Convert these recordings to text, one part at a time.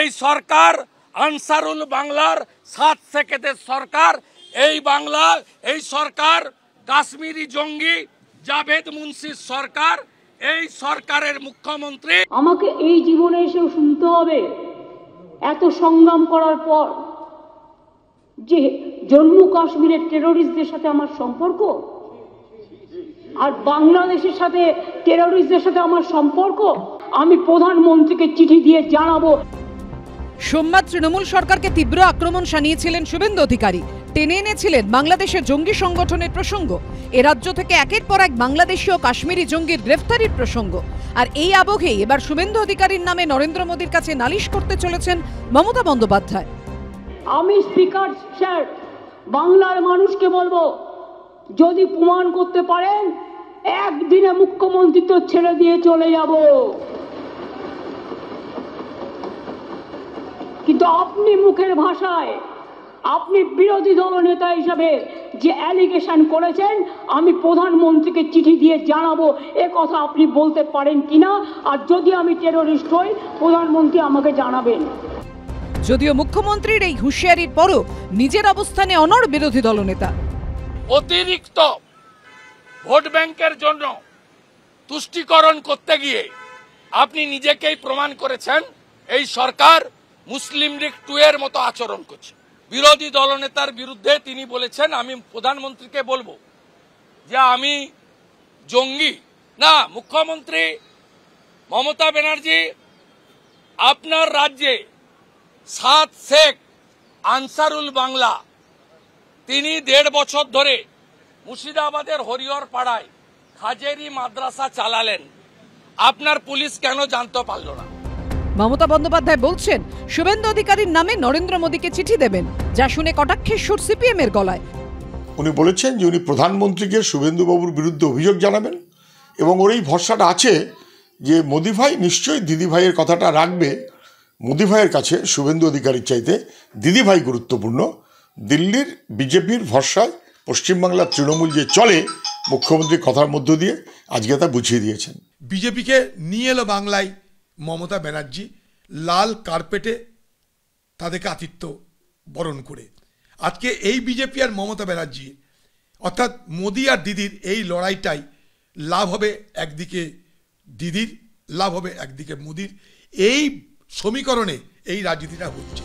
এই সরকার আনসারুল বাংলার 7 সেকেন্ডের সরকার। এই সরকার কাশ্মীরি জঙ্গি জাভেদ মুন্সির সরকার। এই সরকারের মুখ্যমন্ত্রী। আমাকে এই জীবনে এসেও শুনতে হবে এত সংগ্রাম করার পর যে জম্মু কাশ্মীরের টেরোরিস্টদের সাথে আমার সম্পর্ক আর বাংলাদেশের সাথে টেরোরিস্টদের সাথে আমার সম্পর্ক। আমি প্রধানমন্ত্রীকে চিঠি দিয়ে জানাবো। সোমবার তৃণমূল সরকারকে তীব্র আক্রমণ শানিয়েছিলেন শুভেন্দু অধিকারী। টেনে এনেছিলেন বাংলাদেশের জঙ্গি সংগঠনের প্রসঙ্গ। এ রাজ্য থেকে একের পর এক বাংলাদেশি ও কাশ্মীরি জঙ্গির গ্রেফতারির প্রসঙ্গ। আর এই আবহেই এবার শুভেন্দু অধিকারীর নামে নরেন্দ্র মোদীর কাছে নালিশ করতে চলেছেন মমতা বন্দ্যোপাধ্যায়। আমি স্পিকার স্যার বাংলার মানুষকে বলবো, যদি প্রমাণ করতে পারেন একদিনে মুখ্যমন্ত্রী তো ছেড়ে দিয়ে চলে যাব, কিন্তু আপনি মুখের ভাষায় আপনি বিরোধী দল নেতা হিসাবে যে অ্যালিগেশন করেছেন আমি প্রধানমন্ত্রীকে চিঠি দিয়ে জানাবো, এ কথা আপনি বলতে পারেন কিনা? আর যদি আমি টেরোরিস্ট হই প্রধানমন্ত্রী আমাকে জানাবেন। যদিও মুখ্যমন্ত্রীর এই হুঁশিয়ারির পরও নিজের অবস্থানে অনড় বিরোধী দলনেতা। অতিরিক্ত ভোট ব্যাংকের জন্য তুষ্টিকরণ করতে গিয়ে আপনি নিজেকেই প্রমাণ করেছেন এই সরকার মুসলিম লীগ 2 এর মতো আচরণ করছে। বিরোধী দলনেতার বিরুদ্ধে তিনি বলেছেন আমি প্রধানমন্ত্রীকে বলবো যে আমি জঙ্গি না। মুখ্যমন্ত্রী মমতা ব্যানার্জি, আপনার রাজ্যে 7 শেখ আনসারুল বাংলা তিনি 1.5 বছর ধরে মুর্শিদাবাদের হরিহর পাড়ায় হাজেরি মাদ্রাসা চালালেন। আপনার পুলিশ কেন জানতে পারল না? মমতা বন্দ্যোপাধ্যায় বলছেন শুভেন্দু অধিকারীর নামে নরেন্দ্র মোদীকে চিঠি দেবেন, যা শুনে কটাক্ষের সুর সিপিএম এর গলায়। উনি বলেছেন যে উনি প্রধানমন্ত্রীকে শুভেন্দুবাবুর বিরুদ্ধে অভিযোগ জানাবেন এবং ওর এই ভরসাটা আছে যে মোদি ভাই নিশ্চয়ই দিদি ভাইয়ের কথাটা রাখবে। মোদি ভাইয়ের কাছে শুভেন্দু অধিকারীর চাইতে দিদি ভাই গুরুত্বপূর্ণ। দিল্লির বিজেপির ভরসায় পশ্চিমবাংলার তৃণমূল যে চলে মুখ্যমন্ত্রীর কথার মধ্য দিয়ে আজকে তা বুঝিয়ে দিয়েছেন। বিজেপিকে নিয়ে এলো বাংলায় মমতা ব্যানার্জি লাল কার্পেটে তাদেরকে আতিথ্য বরণ করে। আজকে এই বিজেপি আর মমতা ব্যানার্জি অর্থাৎ মোদি আর দিদির এই লড়াইটাই লাভ হবে একদিকে দিদির, লাভ হবে একদিকে মোদির। এই সমীকরণে এই রাজনীতিটা হচ্ছে।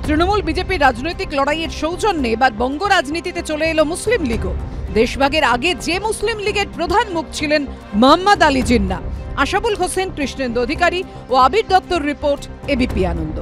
তৃণমূল বিজেপির রাজনৈতিক লড়াইয়ের সৌজন্যে এবার বঙ্গ রাজনীতিতে চলে এলো মুসলিম লীগও। দেশভাগের আগে যে মুসলিম লীগের প্রধান মুখ ছিলেন মোহাম্মদ আলী জিন্নাহ, আশাবুল হোসেন, কৃষ্ণেন্দু অধিকারী ও আবির দত্তর রিপোর্ট, এবিপি আনন্দ।